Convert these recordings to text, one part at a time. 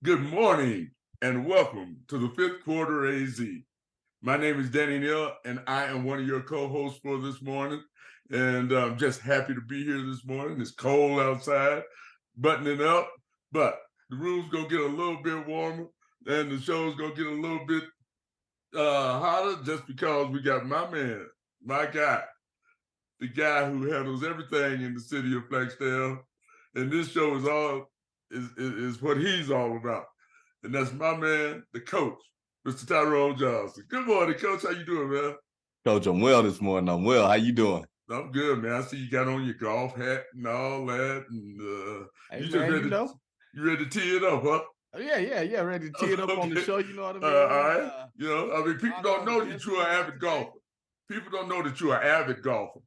Good morning and welcome to the fifth quarter AZ. My name is Danny Neal and I am one of your co-hosts for this morning. And I'm just happy to be here this morning. It's cold outside, buttoning up, but the room's gonna get a little bit warmer and the show's gonna get a little bit hotter just because we got my man, my guy, the guy who handles everything in the city of Flagstaff. And this show is what he's all about. And that's my man, the coach, Mr. Tyrone Johnson. Good morning, Coach. How you doing, man? Coach, I'm well this morning. I'm well. How you doing? I'm good, man. I see you got on your golf hat and all that, and Hey, you just man, ready. You ready to tee it up, huh? yeah. Ready to tee it up on the Okay. show. You know what I All mean? right. I mean, people don't know that you're an avid golfer. People don't know that you're an avid golfer.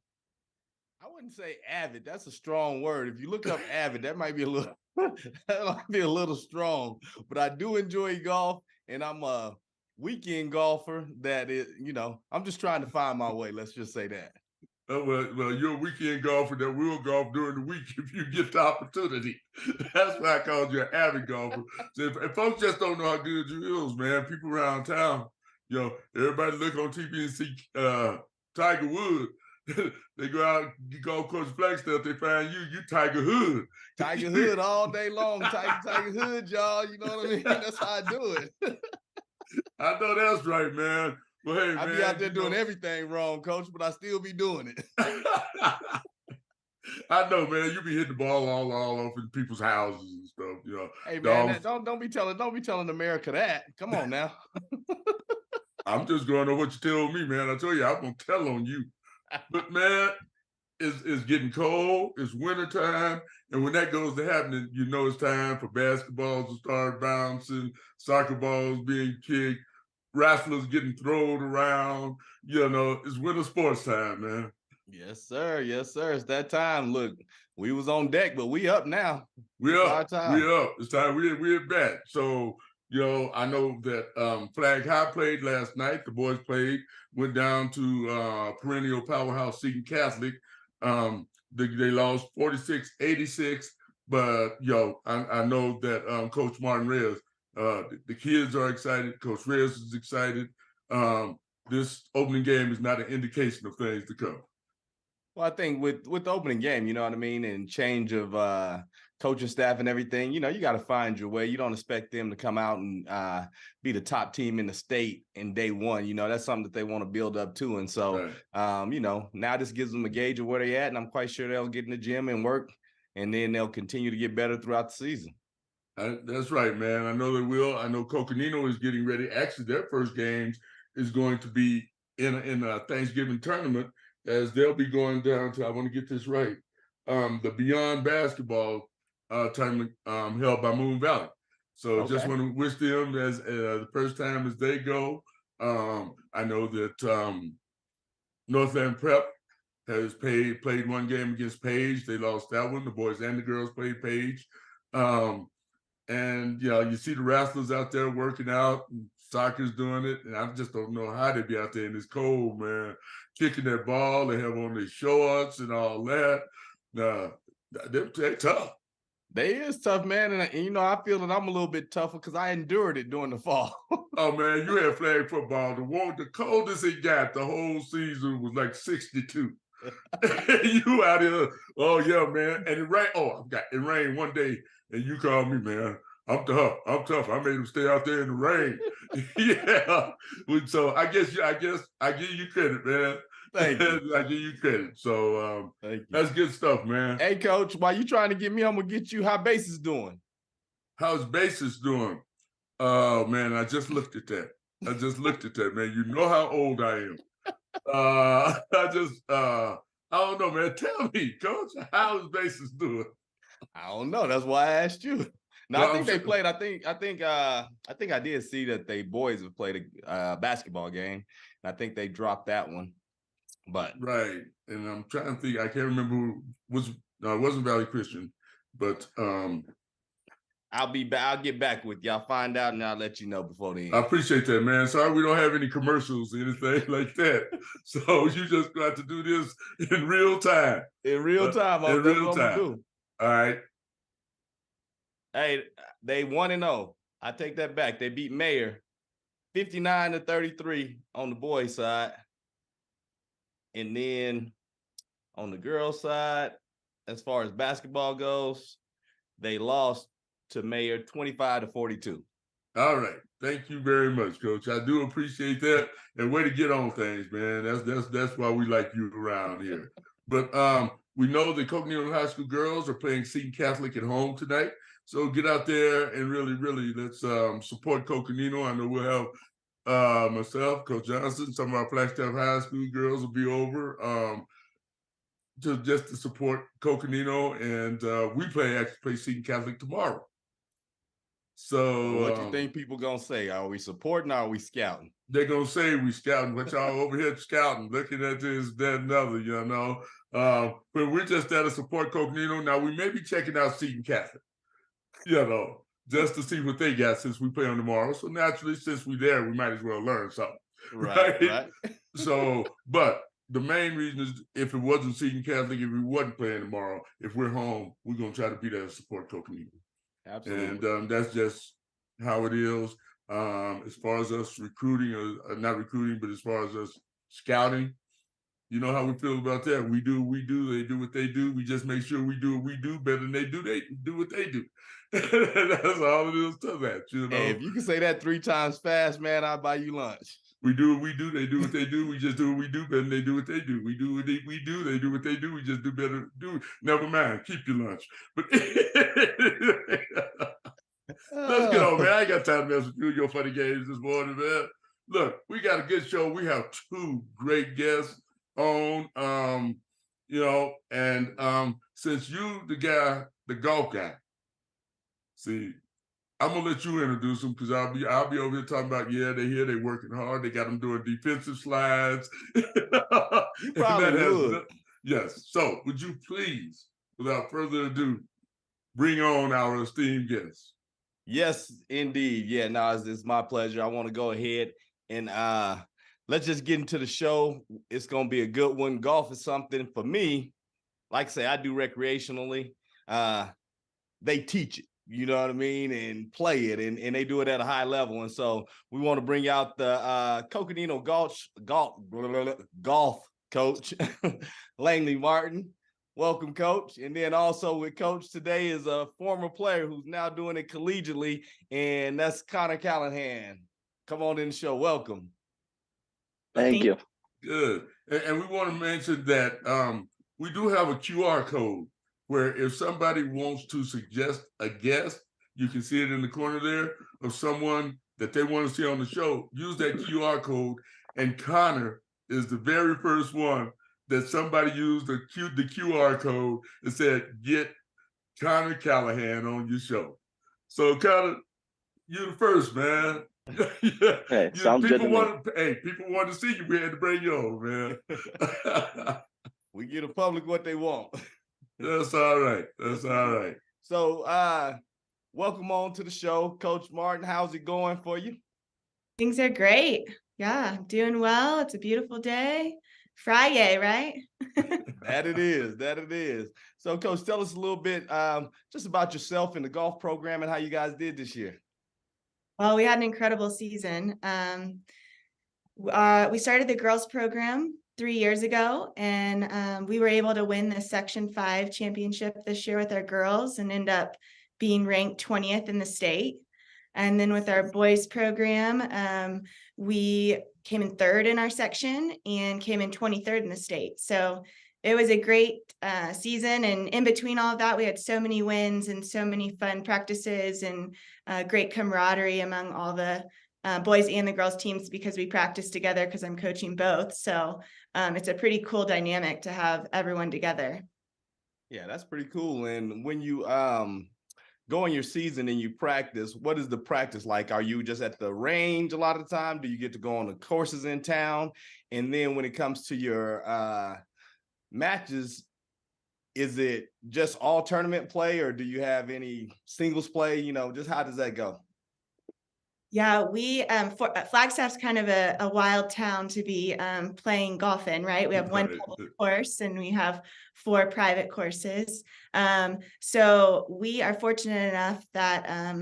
I wouldn't say avid. That's a strong word. If you look up avid, that might be a little that might be a little strong. But I do enjoy golf, and I'm a weekend golfer. That is, I'm just trying to find my way. Let's just say that. Well, you're a weekend golfer that will golf during the week if you get the opportunity. That's why I called you an avid golfer. So if folks just don't know how good you is, man, people around town, everybody look on TV and see Tiger Woods. They go out, you golf course Flagstaff, they find you Tiger Hood. Tiger Hood all day long. Tiger Hood, y'all. You know what I mean? That's how I do it. I know that's right, man. Well, hey, I be out there doing everything wrong, Coach, but I still be doing it. I know, man. You be hitting the ball all over people's houses and stuff. Hey, man, don't be telling America that. Come on now. I'm just going on what you tell me, man. I tell you, I'm gonna tell on you. But man, it's getting cold. It's wintertime, and when that goes to happening, it's time for basketballs to start bouncing, soccer balls being kicked, wrestlers getting thrown around. It's winter sports time, man. Yes, sir. Yes, sir. It's that time. Look, we was on deck, but we up now. We up. It's time. We're back. So, I know that Flag High played last night. The boys played, went down to perennial powerhouse Seton Catholic. They lost 46-86. But, I know that Coach Martin Reyes, the kids are excited. Coach Reyes is excited. This opening game is not an indication of things to come. Well, I think with the opening game, you know what I mean, and change of coaching staff and everything, you got to find your way. You don't expect them to come out and be the top team in the state in day one. That's something that they want to build up to. And so, right. Now this gives them a gauge of where they're at, and I'm quite sure they'll get in the gym and work, and then they'll continue to get better throughout the season. That's right, man. I know they will. I know Coconino is getting ready. Actually, their first games is going to be in a Thanksgiving tournament, as they'll be going down to, I want to get this right, the Beyond Basketball tournament held by Moon Valley. So just want to wish them as the first time as they go. I know that Northland Prep has played one game against Page. They lost that one. The boys and the girls played Page. And you see the wrestlers out there working out, and soccer's doing it, and I just don't know how they be out there in this cold, man, kicking that ball. They have on their shorts and all that. They're tough. They is tough, man, and I feel that I'm a little bit tougher because I endured it during the fall. Oh man, you had flag football. The coldest it got the whole season was like 62. You out here, oh yeah, man, and it rained. Oh, it rained one day. And you called me, man. I'm tough. I made him stay out there in the rain. Yeah. So I guess I give you credit, man. Thank you. I give you credit. So that's good stuff, man. Hey, Coach, while you trying to get me, I'm gonna get you how bases doing. How's bases doing? Oh man, I just looked at that. Man. You know how old I am. I don't know, man. Tell me, Coach, how's bases doing? I don't know. That's why I asked you. No, I think they played. I think I did see that they boys have played a basketball game. And I think they dropped that one. But right, and I'm trying to think. I can't remember who was. No, it wasn't Valley Christian, but I'll get back with you. I'll find out and I'll let you know before the end. I appreciate that, man. Sorry we don't have any commercials or anything like that. So you just got to do this in real time. In real time. In real time. All right. Hey, they 1-0. I take that back. They beat Mayor 59-33 on the boys' side. And then on the girls' side, as far as basketball goes, they lost to Mayor 25-42. All right. Thank you very much, Coach. I do appreciate that. And way to get on things, man. That's why we like you around here. But we know the Coconino High School girls are playing Seton Catholic at home tonight. So get out there and really let's support Coconino. I know we'll have myself, Coach Johnson, some of our Flagstaff High School girls will be over just to support Coconino. And we actually play Seton Catholic tomorrow. So what do you think people gonna say? Are we supporting or are we scouting? They're gonna say we scouting, but y'all over here scouting, looking at this, that, and other, you know. But we're just there to support Coconino. Now we may be checking out Seton Catholic, you know, just to see what they got since we play on tomorrow. So naturally, since we're there, we might as well learn something. Right. So, but the main reason is if it wasn't Seton Catholic, if we wasn't playing tomorrow, if we're home, we're gonna try to be there to support Coconino. Absolutely. And that's just how it is. As far as us recruiting, or not recruiting, but as far as us scouting, you know how we feel about that. We do, they do what they do. We just make sure we do what we do better than they do what they do. That's all it is to that, you know. Hey, if you can say that 3 times fast, man, I'll buy you lunch. We do what we do, they do what they do. We just do what we do better than they do what they do. We do what we do, they do what they do. We just do better. Never mind, keep your lunch. But let's get on, man. I ain't got time to mess with you and your funny games this morning, man. Look, we got a good show. We have 2 great guests on, you know, and since you the golf guy, see, I'm gonna let you introduce them because I'll be over here talking about, yeah, they're here, they're working hard, they got them doing defensive slides. You probably would. Yes. So would you please, without further ado, bring on our esteemed guests? Yes, indeed. Yeah, no, it's my pleasure. I want to go ahead and let's just get into the show. It's gonna be a good one. Golf is something for me. Like I say, I do recreationally. They teach it, you know what I mean, and play it, and they do it at a high level. And so we want to bring out the Coconino golf coach, Langley Martin. Welcome, Coach. And then also with Coach today is a former player who's now doing it collegiately, and that's Connor Callahan. Come on in the show. Welcome. Thank you. Good. And we want to mention that we do have a QR code where if somebody wants to suggest a guest, you can see it in the corner there of someone that they want to see on the show. Use that QR code, and Connor is the very first one that somebody used the QR code and said, get Connor Callahan on your show. So Connor, you're the first, man. Hey, sounds good to me. People want to see you. We had to bring you on, man. We give the public what they want. That's all right. That's all right. So welcome on to the show, Coach Martin. How's it going for you? Things are great. Yeah, doing well. It's a beautiful day. Friday, right? That it is. So, Coach, tell us a little bit just about yourself and the golf program and how you guys did this year. Well, we had an incredible season. We started the girls program 3 years ago, and we were able to win the Section 5 championship this year with our girls and end up being ranked 20th in the state. And then with our boys program, we came in 3rd in our section and came in 23rd in the state. So it was a great season. And in between all of that, we had so many wins and so many fun practices and great camaraderie among all the boys and the girls teams because we practice together because I'm coaching both. So it's a pretty cool dynamic to have everyone together. Yeah, that's pretty cool. And when you go in your season and you practice, what is the practice like? Are you just at the range a lot of the time? Do you get to go on the courses in town? And then when it comes to your matches, is it just all tournament play or do you have any singles play? You know, just how does that go? Yeah, we Flagstaff's kind of a wild town to be playing golf in, right? We have one public course and we have 4 private courses. So we are fortunate enough that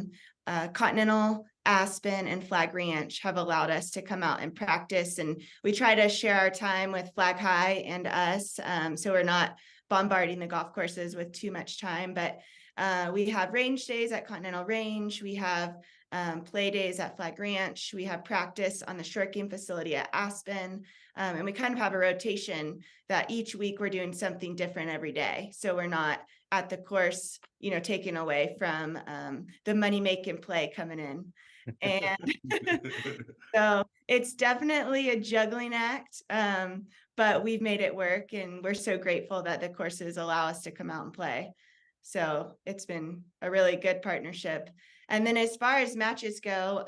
Continental, Aspen, and Flag Ranch have allowed us to come out and practice. And we try to share our time with Flag High and us. So we're not bombarding the golf courses with too much time, but we have range days at Continental Range. We have play days at Flag Ranch. We have practice on the short game facility at Aspen. And we kind of have a rotation that each week we're doing something different every day. So we're not at the course, taken away from the money making play coming in. And so it's definitely a juggling act, but we've made it work, and we're so grateful that the courses allow us to come out and play. So it's been a really good partnership. And then as far as matches go,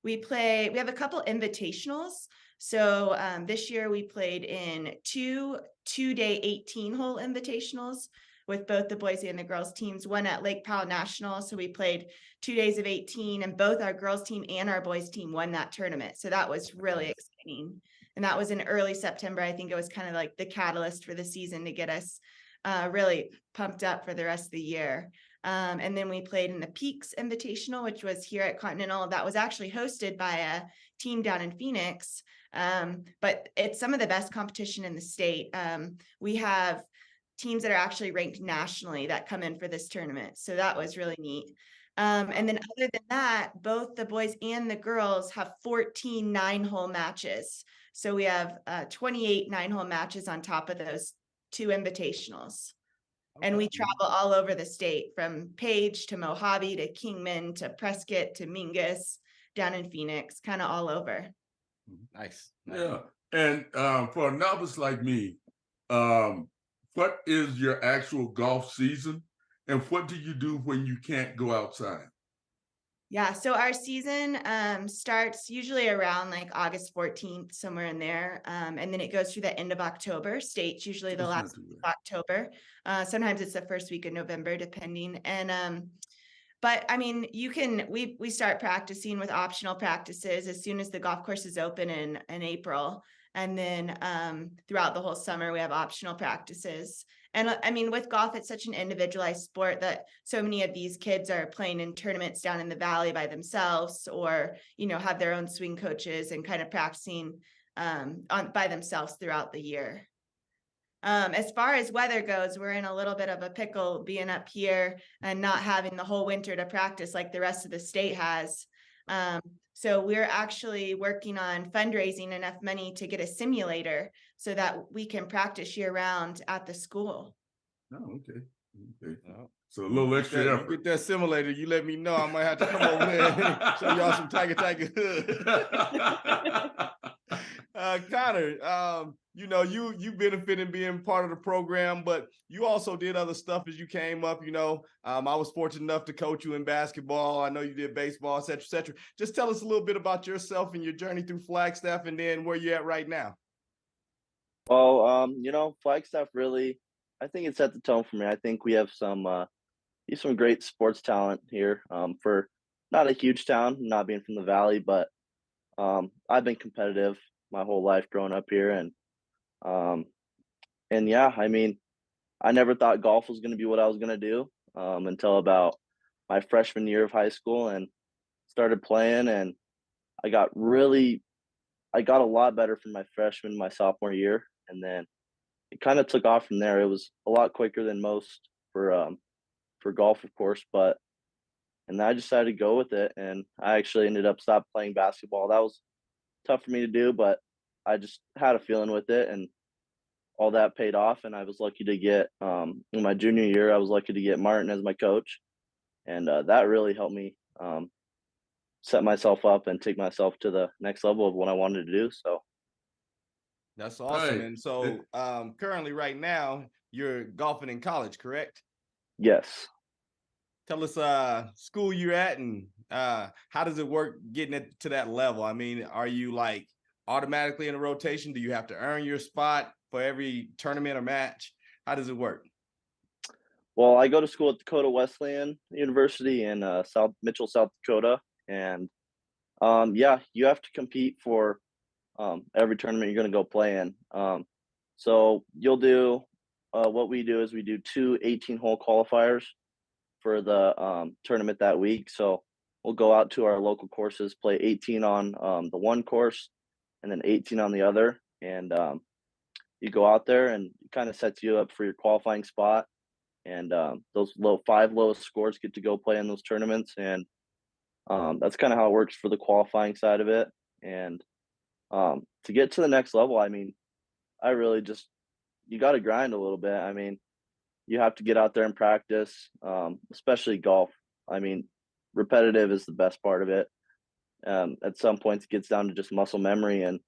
we have a couple invitationals. So this year we played in two-day 18-hole invitationals with both the boys and the girls teams, one at Lake Powell National. So we played 2 days of 18, and both our girls team and our boys team won that tournament. So that was really exciting. And that was in early September. I think it was kind of like the catalyst for the season to get us really pumped up for the rest of the year. And then we played in the Peaks Invitational, which was here at Continental. That was actually hosted by a team down in Phoenix. But it's some of the best competition in the state. We have teams that are actually ranked nationally that come in for this tournament. So that was really neat. And then other than that, both the boys and the girls have 14 9-hole matches. So we have 28 9-hole matches on top of those 2 invitationals. Okay. And we travel all over the state, from Page to Mojave to Kingman to Prescott to Mingus, down in Phoenix, kind of all over. Nice. Yeah. And for a novice like me, what is your actual golf season, and what do you do when you can't go outside? Yeah, so our season starts usually around like August 14th, somewhere in there. And then it goes through the end of October. State's usually the last week of October. Sometimes it's the first week of November, depending. And but I mean, we start practicing with optional practices as soon as the golf course is open in April. And then throughout the whole summer, we have optional practices. And I mean, with golf, it's such an individualized sport that so many of these kids are playing in tournaments down in the valley by themselves, or, have their own swing coaches and kind of practicing by themselves throughout the year. As far as weather goes, we're in a little bit of a pickle being up here and not having the whole winter to practice like the rest of the state has. So we're actually working on fundraising enough money to get a simulator so that we can practice year round at the school. Oh, okay. So a little extra effort. You get that simulator, you let me know. I might have to come over there and show y'all some Tiger Hood. Connor, you benefited being part of the program, but you also did other stuff as you came up. I was fortunate enough to coach you in basketball. I know you did baseball, et cetera, et cetera. Just tell us a little bit about yourself and your journey through Flagstaff, and then where you're at right now. Well, Flagstaff really, I think it set the tone for me. I think we have some great sports talent here. For not a huge town, not being from the Valley, but I've been competitive my whole life growing up here, and yeah, I mean, I never thought golf was going to be what I was going to do until about my freshman year of high school, and started playing, and I got a lot better from my freshman, my sophomore year, and then it kind of took off from there. It was a lot quicker than most for golf, of course, and I decided to go with it, and I actually ended up stopping playing basketball. That was tough for me to do, but I just had a feeling with it, and all that paid off. And I was lucky to get in my junior year, I was lucky to get Martin as my coach, and that really helped me set myself up and take myself to the next level of what I wanted to do. So that's awesome. Right. And so currently right now you're golfing in college, correct? Yes. Tell us school you're at, and how does it work getting it to that level? I mean, are you like automatically in a rotation? Do you have to earn your spot for every tournament or match? How does it work? Well, I go to school at Dakota Wesleyan University in Mitchell, South Dakota. And yeah, you have to compete for every tournament you're going to go play in. So you'll do what we do is we do 2 18-hole qualifiers for the tournament that week. So we'll go out to our local courses, play 18 on the one course and then 18 on the other. And you go out there and it kind of sets you up for your qualifying spot. And those five lowest scores get to go play in those tournaments. And that's kind of how it works for the qualifying side of it. And to get to the next level, I mean, I really just, you got to grind a little bit. I mean, you have to get out there and practice, especially golf. I mean, repetitive is the best part of it. At some points, it gets down to just muscle memory. And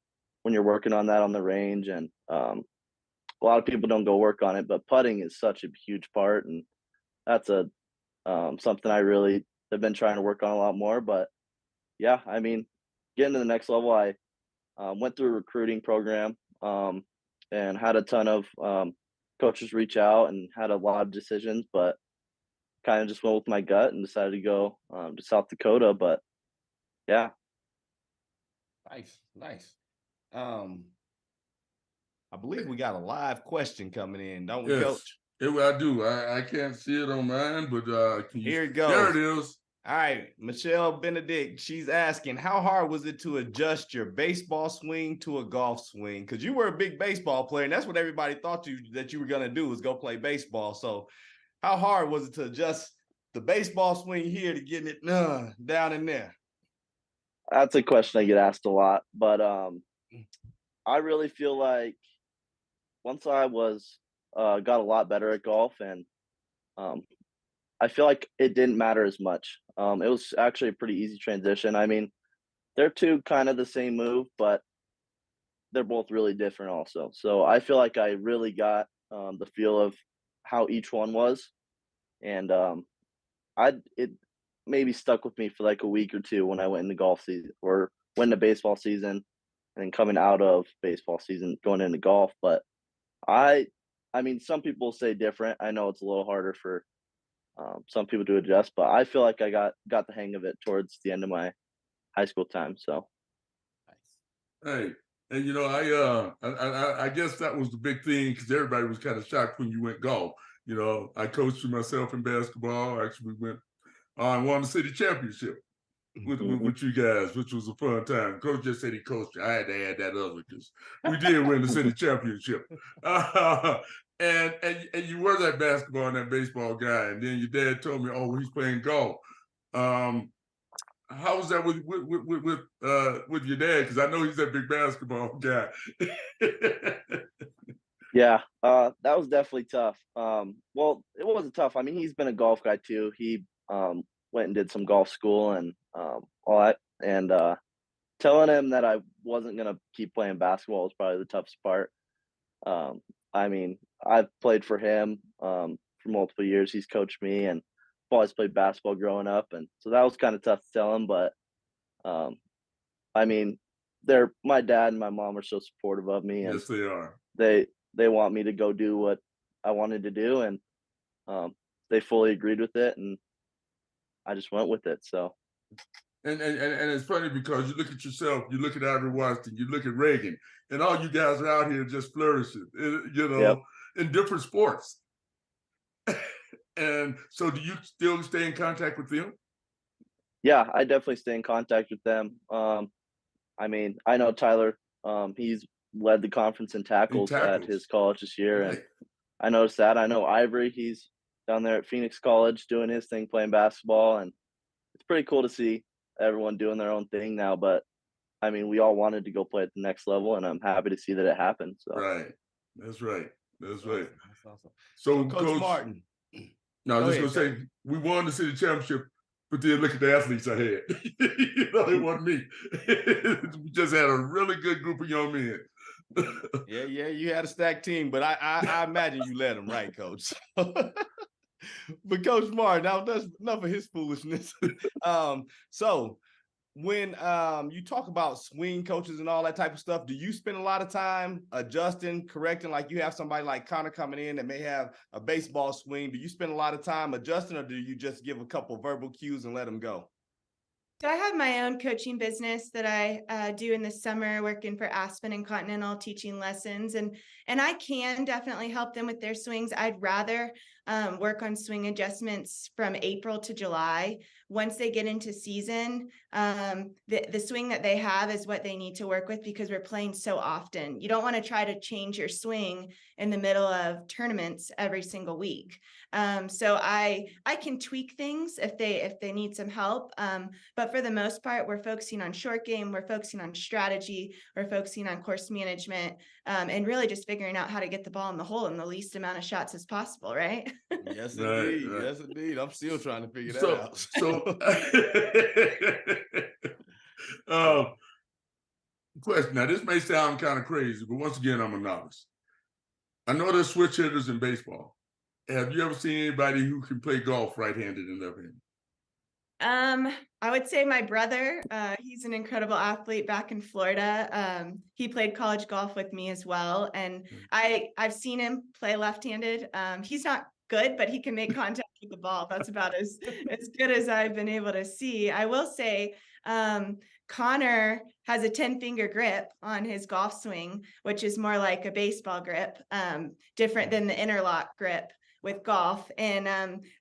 when you're working on that on the range, and a lot of people don't go work on it, but putting is such a huge part. And that's something I really have been trying to work on a lot more. But yeah, I mean, getting to the next level, I went through a recruiting program and had a ton of coaches reach out and had a lot of decisions, but kind of just went with my gut and decided to go to South Dakota. But yeah. Nice. I believe we got a live question coming in, don't we, Yes, Coach? I do. I can't see it on mine, but Here it goes. There it is. All right, Michelle Benedict, she's asking, how hard was it to adjust your baseball swing to a golf swing? Because you were a big baseball player, and that's what everybody thought that you were going to do, was go play baseball. So how hard was it to adjust the baseball swing here to getting it down in there? That's a question I get asked a lot, but I really feel like once I got a lot better at golf, and I feel like it didn't matter as much. It was actually a pretty easy transition. I mean, they're two kind of the same move, but they're both really different also. So I feel like I really got the feel of how each one was, and it maybe stuck with me for like a week or two when I went into golf season or went into baseball season, and then coming out of baseball season going into golf. But I mean, some people say different. I know it's a little harder for some people to adjust, but I feel like I got the hang of it towards the end of my high school time. So, Hey, and you know, I guess that was the big thing because everybody was kind of shocked when you went golf. You know, I coached myself in basketball. Actually, we won the city championship with you guys, which was a fun time. Coach just said he coached you. I had to add that other because we did win the city championship. And you were that basketball and that baseball guy. And then your dad told me, oh, he's playing golf. How was that with your dad? Because I know he's that big basketball guy. yeah, that was definitely tough. Well, it wasn't tough. I mean, he's been a golf guy too. He went and did some golf school and all that. And telling him that I wasn't gonna keep playing basketball was probably the toughest part. I mean, I've played for him for multiple years. He's coached me, and I've always played basketball growing up, and so that was kind of tough to tell him. But I mean, my dad and my mom are so supportive of me, and yes, they are. They want me to go do what I wanted to do, and they fully agreed with it, and I just went with it. So. And it's funny because you look at yourself, you look at Ivory Washington, you look at Reagan, and all you guys are out here just flourishing, you know, Yep. in different sports. And so do you still stay in contact with them? Yeah, I definitely stay in contact with them. I mean, I know Tyler, he's led the conference in tackles at his college this year. Right. And I noticed that. I know Ivory, he's down there at Phoenix College doing his thing, playing basketball. And it's pretty cool to see everyone doing their own thing now. But I mean, we all wanted to go play at the next level, and I'm happy to see that it happened. So. Right. That's right. That's right. That's awesome. So Coach Martin. No, I was just gonna say we won the city championship, but then look at the athletes I had. You know, it wasn't me. We just had a really good group of young men. Yeah, you had a stacked team, but I imagine you led them right, Coach. But Coach Martin, now that's enough of his foolishness. So when you talk about swing coaches and all that type of stuff, do you spend a lot of time adjusting, correcting? Like you have somebody like Connor coming in that may have a baseball swing. Do you spend a lot of time adjusting, or do you just give a couple verbal cues and let them go? So I have my own coaching business that I do in the summer, working for Aspen and Continental, teaching lessons, and I can definitely help them with their swings. I'd rather work on swing adjustments from April to July. Once they get into season, the swing that they have is what they need to work with because we're playing so often. You don't want to try to change your swing in the middle of tournaments every single week. So I can tweak things if they need some help. But for the most part, we're focusing on short game, we're focusing on strategy, we're focusing on course management, and really just figuring out how to get the ball in the hole in the least amount of shots as possible, right? Yes, Right, indeed. right. Yes, indeed. I'm still trying to figure that So, out. question. Now, this may sound kind of crazy, but once again, I'm a novice. I know there's switch hitters in baseball. Have you ever seen anybody who can play golf right-handed and left-handed? I would say my brother, he's an incredible athlete back in Florida. He played college golf with me as well. And I've seen him play left-handed. He's not good, but he can make contact with the ball. That's about as good as I've been able to see. I will say, Connor has a 10-finger grip on his golf swing, which is more like a baseball grip, different than the interlock grip with golf. And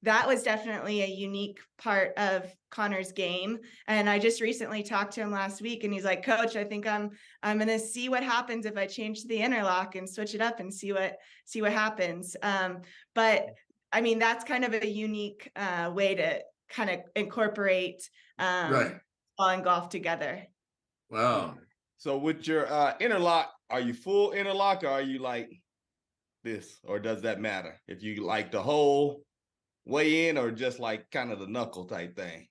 that was definitely a unique part of Connor's game. And I just recently talked to him last week and he's like, Coach, I think I'm going to see what happens if I change the interlock and switch it up and see what happens. But I mean, that's kind of a unique way to kind of incorporate Right. ball and golf together. Wow. So with your interlock, are you full interlock or are you like this, or does that matter if you like the whole way in or just like kind of the knuckle type thing?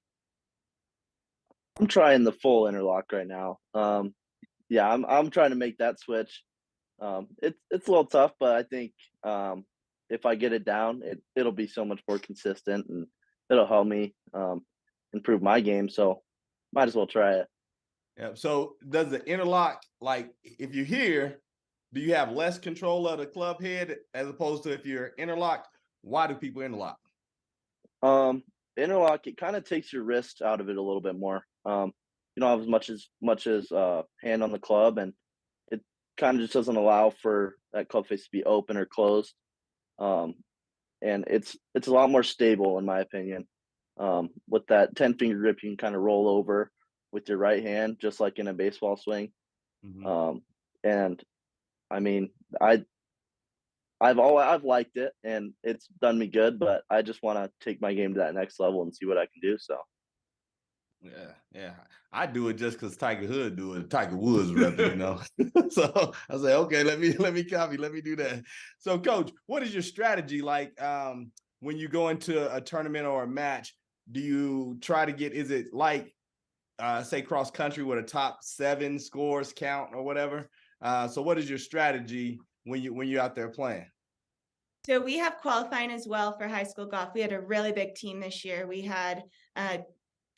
I'm trying the full interlock right now. Yeah, I'm trying to make that switch. It's a little tough, but I think if I get it down, it'll be so much more consistent and it'll help me improve my game. So might as well try it. Yeah. So does the interlock, like if you're here, do you have less control of the club head as opposed to if you're interlocked? Why do people interlock? Interlock, it kind of takes your wrist out of it a little bit more. You don't have as much as hand on the club, and it kind of just doesn't allow for that club face to be open or closed. And it's a lot more stable in my opinion. With that 10-finger grip, you can kind of roll over with your right hand, just like in a baseball swing. Mm-hmm. And I mean, I've liked it and it's done me good, but I just want to take my game to that next level and see what I can do. So Yeah. I do it just because Tiger Hood do it. Tiger Woods rep it, you know. So I say, okay, let me copy, let me do that. So, Coach, what is your strategy like when you go into a tournament or a match? Do you try to get? Is it like say cross country with a top 7 scores count or whatever? So, what is your strategy when you're out there playing? So we have qualifying as well for high school golf. We had a really big team this year. We had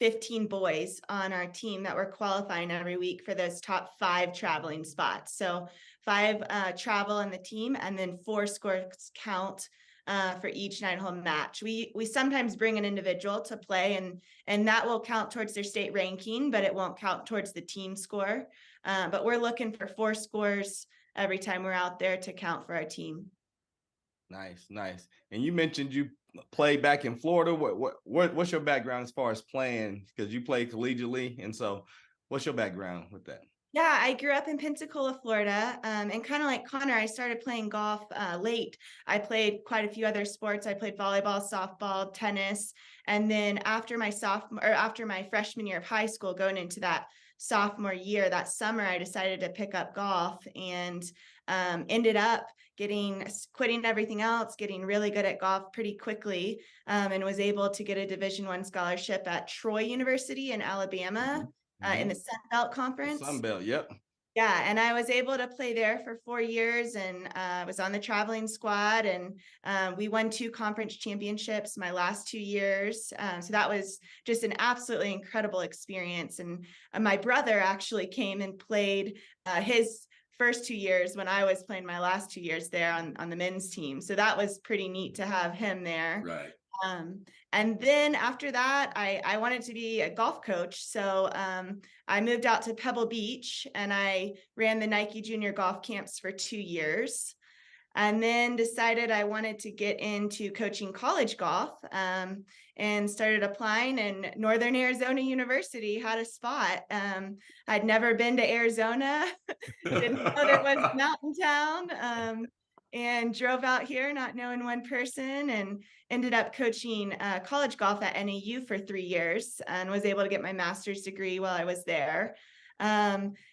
15 boys on our team that were qualifying every week for those top 5 traveling spots. So 5 travel on the team and then 4 scores count for each 9-hole match. We sometimes bring an individual to play and that will count towards their state ranking, but it won't count towards the team score. But we're looking for 4 scores every time we're out there to count for our team. Nice. And you mentioned you play back in Florida. What's your background as far as playing? Because you play collegiately, and so what's your background with that? Yeah, I grew up in Pensacola, Florida, and kind of like Connor, I started playing golf late. I played quite a few other sports. I played volleyball, softball, tennis, and then after my freshman year of high school, going into that sophomore year, that summer, I decided to pick up golf and ended up quitting everything else, getting really good at golf pretty quickly, and was able to get a Division I scholarship at Troy University in Alabama. In the Sun Belt Conference. Sun Belt, yep. Yeah, and I was able to play there for 4 years and was on the traveling squad, and we won 2 conference championships my last 2 years. So that was just an absolutely incredible experience. And my brother actually came and played his first 2 years when I was playing my last 2 years there on the men's team. So that was pretty neat to have him there. Right. And then after that, I wanted to be a golf coach. So I moved out to Pebble Beach and I ran the Nike Junior Golf Camps for 2 years. and then decided I wanted to get into coaching college golf, and started applying, and Northern Arizona University had a spot. I'd never been to Arizona, didn't know there was a mountain town, and drove out here not knowing one person, and ended up coaching college golf at NAU for 3 years, and was able to get my master's degree while I was there.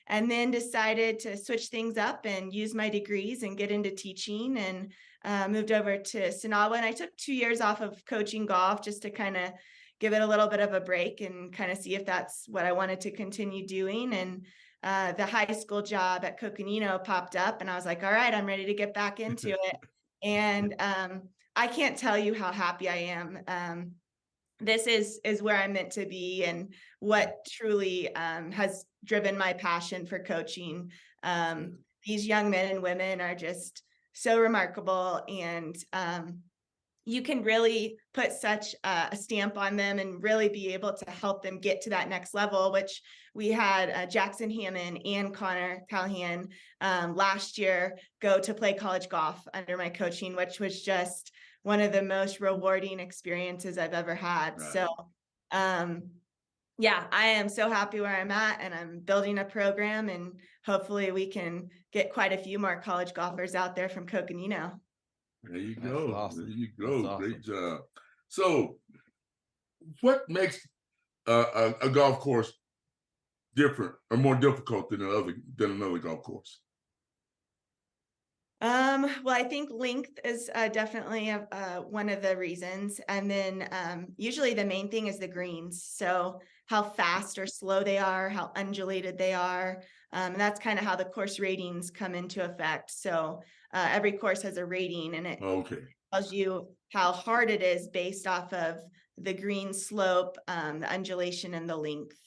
And then decided to switch things up and use my degrees and get into teaching, and moved over to Sinawa. And I took 2 years off of coaching golf just to kind of give it a little bit of a break and kind of see if that's what I wanted to continue doing. And the high school job at Coconino popped up, and I was like, all right, I'm ready to get back into it. And I can't tell you how happy I am. This is where I'm meant to be, and what truly has driven my passion for coaching. These young men and women are just so remarkable, and you can really put such a stamp on them and really be able to help them get to that next level, which we had Jackson Hammond and Connor Callahan last year go to play college golf under my coaching, which was just one of the most rewarding experiences I've ever had. Right. So, yeah, I am so happy where I'm at, and I'm building a program, and hopefully we can get quite a few more college golfers out there from Coconino. There you That's go. awesome. There you That's go. awesome. Great job. So, what makes a golf course different or more difficult than another golf course? Well, I think length is definitely one of the reasons. And then usually the main thing is the greens. So how fast or slow they are, how undulated they are. And that's kind of how the course ratings come into effect. So every course has a rating, and it Okay. tells you how hard it is based off of the green slope, the undulation, and the length.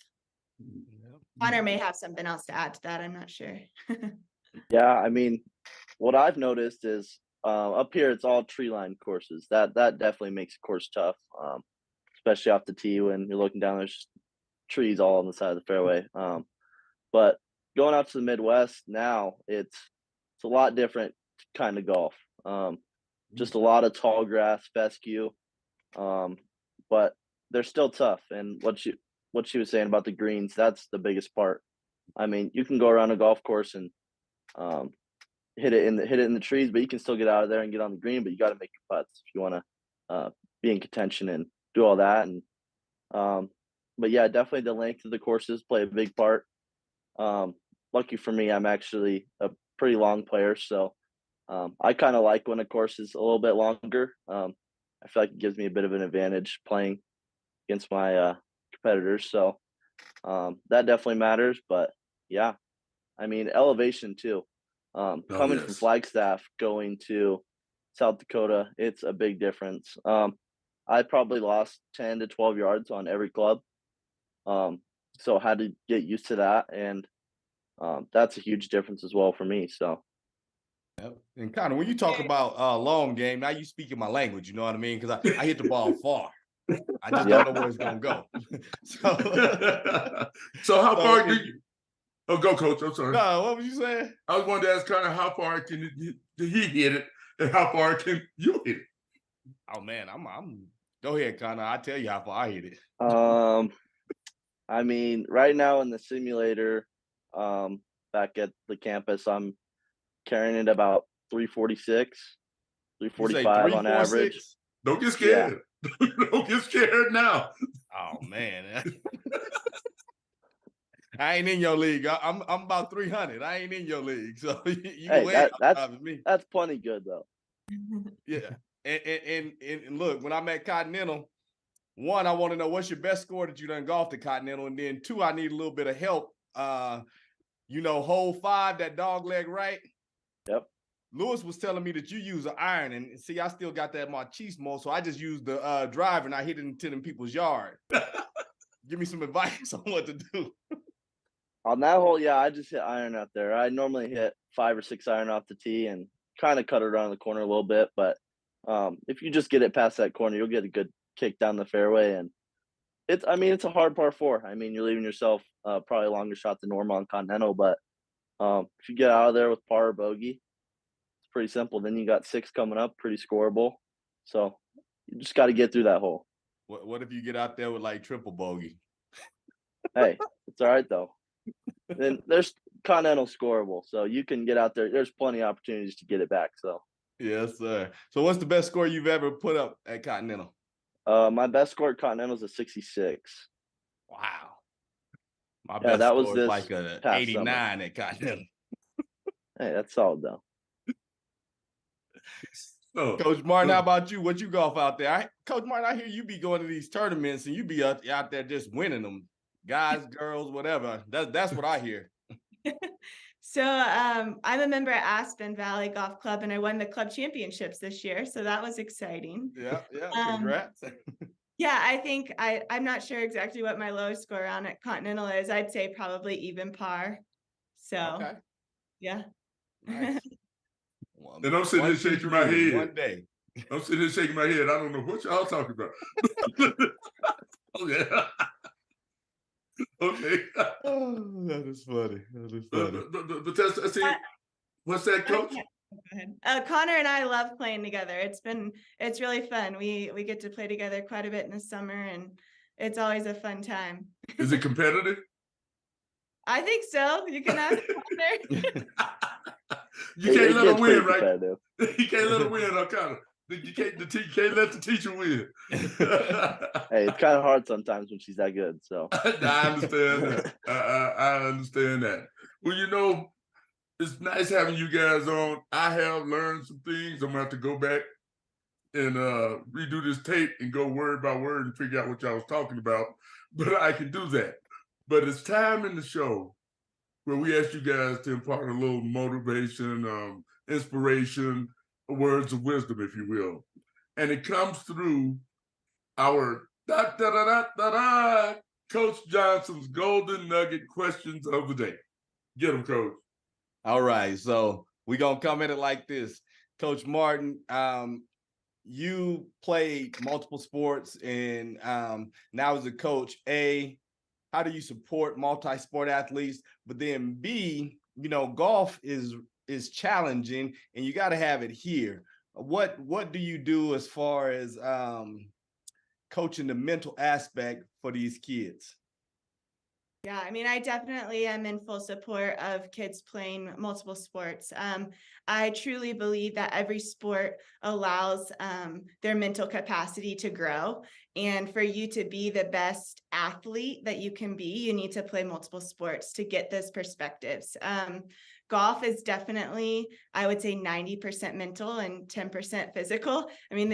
Connor may have something else to add to that. I'm not sure. Yeah, I mean, what I've noticed is up here it's all tree line courses. That definitely makes a course tough, especially off the tee when you're looking down. There's trees all on the side of the fairway. But going out to the Midwest now, it's a lot different kind of golf. Just a lot of tall grass, fescue, but they're still tough. And what she was saying about the greens, that's the biggest part. I mean, you can go around a golf course and hit it in the trees, but you can still get out of there and get on the green. But you got to make your putts if you want to be in contention and do all that. And but yeah, definitely the length of the courses play a big part. Lucky for me, I'm actually a pretty long player, so I kind of like when a course is a little bit longer. I feel like it gives me a bit of an advantage playing against my competitors. So that definitely matters. But yeah, I mean elevation too. Oh, Coming from yes. Flagstaff going to South Dakota, it's a big difference. I probably lost 10 to 12 yards on every club. So I had to get used to that, and that's a huge difference as well for me. So And Connor, when you talk about long game, now you speaking my language, you know what I mean? Because I hit the ball far. I just Yeah. don't know where it's gonna go. So how far it- do you? Oh, go, Coach. I'm sorry. No, what was you saying? I was wanting to ask kind of how far can he hit it, and how far can you hit it? Oh man, I'm go ahead, Connor. I'll tell you how far I hit it. I mean, right now in the simulator, back at the campus, I'm carrying it about 346, You say 345 on average. 346? Don't get scared. Don't get scared now. Oh man. I ain't in your league. I'm about 300. I ain't in your league, so you Hey, go ahead. Me. that's plenty good though. Yeah, and look, when I'm at Continental, one, I want to know what's your best score that you done golfed at Continental, and then two, I need a little bit of help. Hole 5, that dog leg right. Yep. Lewis was telling me that you use an iron, and see, I still got that machismo, so I just use the driver and I hit it into them people's yard. Give me some advice on what to do. On that hole, yeah, I just hit iron out there. I normally hit 5 or 6 iron off the tee and kind of cut it around the corner a little bit. But if you just get it past that corner, you'll get a good kick down the fairway. And it's a hard par 4. I mean, you're leaving yourself probably a longer shot than normal on Continental. But if you get out of there with par or bogey, it's pretty simple. Then you got 6 coming up, pretty scoreable. So you just got to get through that hole. What if you get out there with like triple bogey? Hey, it's all right though. Then there's Continental scoreable, so you can get out there. There's plenty of opportunities to get it back. So Yes, sir. So what's the best score you've ever put up at Continental? my best score at Continental is a 66. Wow. My Yeah, best that was score is this like a past 89 at Continental. Hey, that's solid though. So, Coach Martin, how about you? What you golf out there? Coach Martin, I hear you be going to these tournaments and you be out there just winning them. Guys, girls, whatever. That's what I hear. So I'm a member at Aspen Valley Golf Club, and I won the club championships this year. So that was exciting. Yeah, Um, congrats. Yeah, I think I'm not sure exactly what my lowest score on at Continental is. I'd say probably even par. So Okay, yeah. nice. And I'm sitting here shaking my head. One day. I'm sitting here shaking my head. I don't know what y'all talking about. Oh, yeah. Okay. Oh, that is funny. That is funny. But that's, see, what's that, Coach? Go ahead. Connor and I love playing together. It's really fun. We get to play together quite a bit in the summer, and it's always a fun time. Is it competitive? I think so. You can ask Connor. You can't let her win, right? Competitive. You can't let her win, Connor. You can't let the teacher win. Hey, it's kind of hard sometimes when she's that good. So I understand that. I understand that. Well, you know, it's nice having you guys on. I have learned some things. I'm gonna have to go back and redo this tape and go word by word and figure out what y'all was talking about. But I can do that. But it's time in the show where we ask you guys to impart a little motivation, inspiration, words of wisdom, if you will. And it comes through our Coach Johnson's Golden Nugget questions of the day. Get them, Coach. All right, so we're gonna come at it like this. Coach Martin, you played multiple sports, and now as a coach, A, how do you support multi-sport athletes? But then B, golf is challenging and you got to have it here. What do you do as far as coaching the mental aspect for these kids? Yeah, I mean, I definitely am in full support of kids playing multiple sports. I truly believe that every sport allows their mental capacity to grow. And for you to be the best athlete that you can be, you need to play multiple sports to get those perspectives. Golf is definitely, I would say 90% mental and 10% physical. I mean,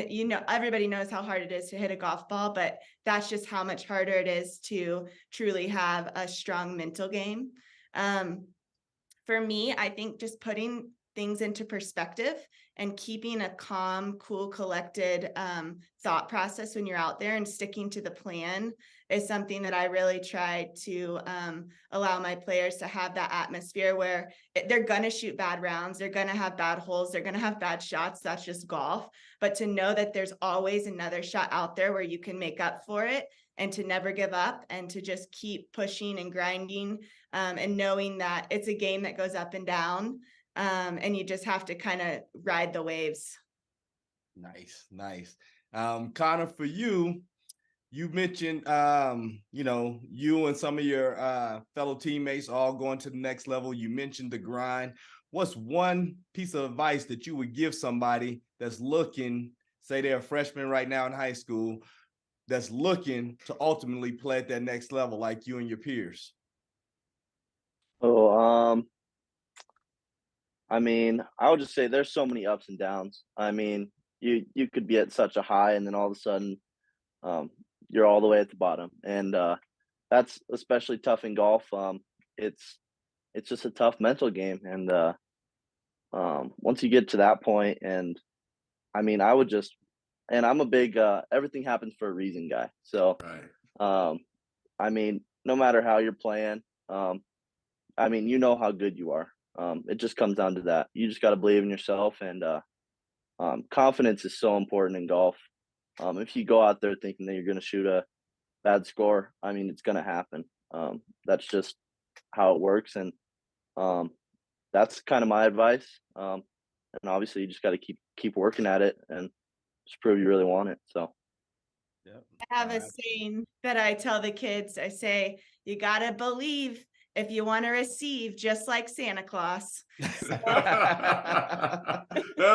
everybody knows how hard it is to hit a golf ball, but that's just how much harder it is to truly have a strong mental game. For me, I think just putting things into perspective and keeping a calm, cool, collected thought process when you're out there and sticking to the plan is something that I really try to allow my players to have that atmosphere where they're going to shoot bad rounds. They're going to have bad holes. They're going to have bad shots. That's just golf. But to know that there's always another shot out there where you can make up for it, and to never give up and to just keep pushing and grinding and knowing that it's a game that goes up and down. And you just have to kind of ride the waves. Nice. Connor, for you, you mentioned, you and some of your fellow teammates all going to the next level. You mentioned the grind. What's one piece of advice that you would give somebody that's looking, say they're a freshman right now in high school, that's looking to ultimately play at that next level like you and your peers? I mean, I would just say there's so many ups and downs. I mean, you could be at such a high and then all of a sudden you're all the way at the bottom. And that's especially tough in golf. It's just a tough mental game. And once you get to that point, and I mean, I'm a big everything happens for a reason guy. So Right. I mean, no matter how you're playing, I mean, you know how good you are. It just comes down to that. You just got to believe in yourself, and confidence is so important in golf. If you go out there thinking that you're going to shoot a bad score, I mean, it's going to happen. That's just how it works, and that's kind of my advice. And and obviously you just got to keep working at it and just prove you really want it. So. Yep. I have a saying that I tell the kids. I say, you got to believe if you want to receive, just like Santa Claus. That's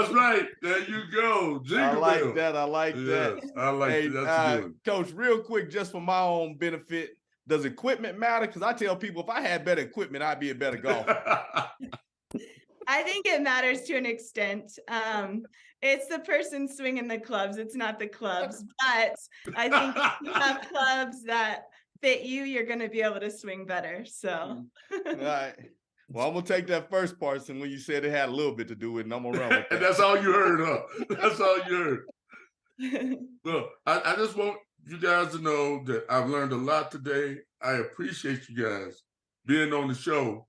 right. There you go. Jingle I like bells. that. I like that. Yes, I like Hey, that. That's a good one. Coach, real quick, just for my own benefit, does equipment matter? Because I tell people if I had better equipment, I'd be a better golfer. I think it matters to an extent. It's the person swinging the clubs. It's not the clubs, but I think if you have clubs that fit you, you're going to be able to swing better. So, All right. Well, I'm gonna take that first part, and when you said it had a little bit to do with it, and I'm gonna run with that. And that's all you heard, huh? That's all you heard. Well, I just want you guys to know that I've learned a lot today. I appreciate you guys being on the show.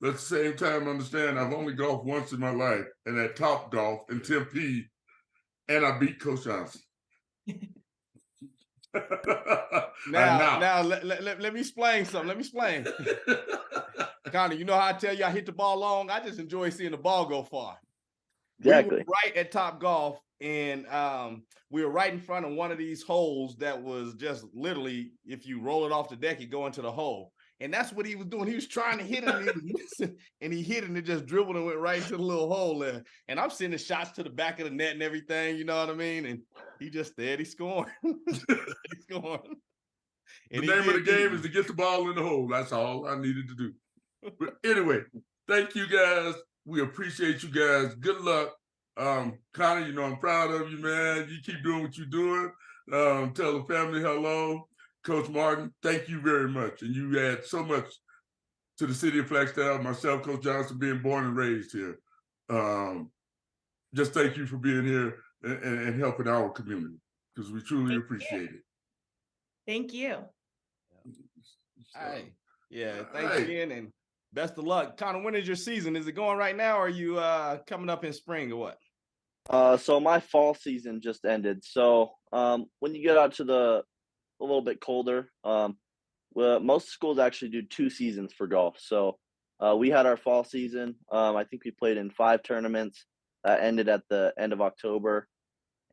But at the same time, understand I've only golfed once in my life, and at Top Golf in Tempe, and I beat Coach Johnson. Now, let me explain something. Let me explain. Connor, you know how I tell you I hit the ball long? I just enjoy seeing the ball go far. Exactly. We were right at Top Golf, and we were right in front of one of these holes that was just literally, if you roll it off the deck, you go into the hole. And that's what he was doing. He was trying to hit it, and he was missing, and he hit it, and it just dribbled and went right into the little hole there. And I'm sending shots to the back of the net and everything, you know what I mean? And he just steady scoring. Steady scoring. The name of the game is to get the ball in the hole. That's all I needed to do. But anyway, thank you guys. We appreciate you guys. Good luck. Connor, you know I'm proud of you, man. You keep doing what you're doing. Tell the family hello. Coach Martin, thank you very much. And you add so much to the city of Flagstaff, myself, Coach Johnson, being born and raised here. Just thank you for being here and helping our community, because we truly appreciate it. Thank you. Hey, yeah, thanks again, and best of luck. Connor, when is your season? Is it going right now, or are you coming up in spring, or what? So my fall season just ended. So when you get out to a little bit colder, well, most schools actually do 2 seasons for golf. So we had our fall season. I think we played in 5 tournaments that ended at the end of October.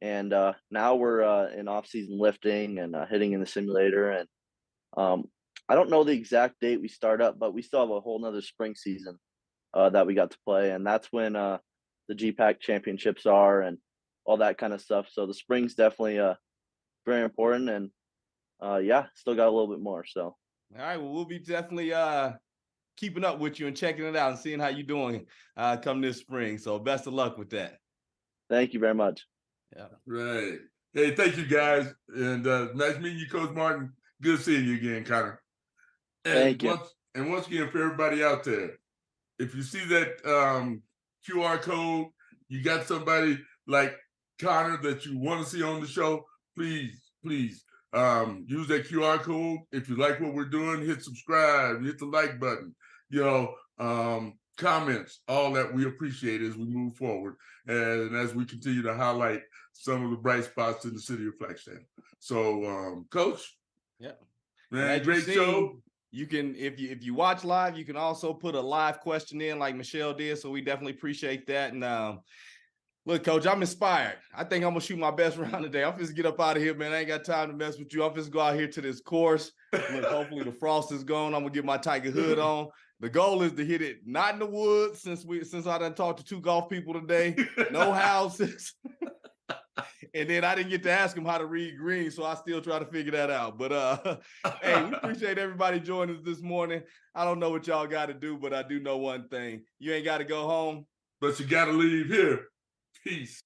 And now we're in off-season lifting and hitting in the simulator. And I don't know the exact date we start up, but we still have a whole nother spring season that we got to play. And that's when the GPAC championships are and all that kind of stuff. So the spring's definitely very important. And yeah, still got a little bit more. So. All right, well, we'll be definitely keeping up with you and checking it out and seeing how you're doing come this spring. So best of luck with that. Thank you very much. Yeah. Right. Hey, thank you guys. And nice meeting you, Coach Martin. Good seeing you again, Connor. And thank you. Once again, for everybody out there, if you see that QR code, you got somebody like Connor that you want to see on the show, please use that QR code. If you like what we're doing, hit subscribe, hit the like button, comments, all that we appreciate as we move forward and as we continue to highlight some of the bright spots in the city of Flagstaff. So, Coach, yeah, man, great show. You can, if you watch live, you can also put a live question in like Michelle did. So we definitely appreciate that. And look, Coach, I'm inspired. I think I'm gonna shoot my best round today. I'm just get up out of here, man. I ain't got time to mess with you. I'm just go out here to this course. Look, hopefully the frost is gone. I'm gonna get my Tiger hood on. The goal is to hit it not in the woods, since I done talked to 2 golf people today. No houses. And then I didn't get to ask him how to read green, so I still try to figure that out. But hey, we appreciate everybody joining us this morning. I don't know what y'all got to do, but I do know one thing: you ain't got to go home, but you got to leave here. Peace.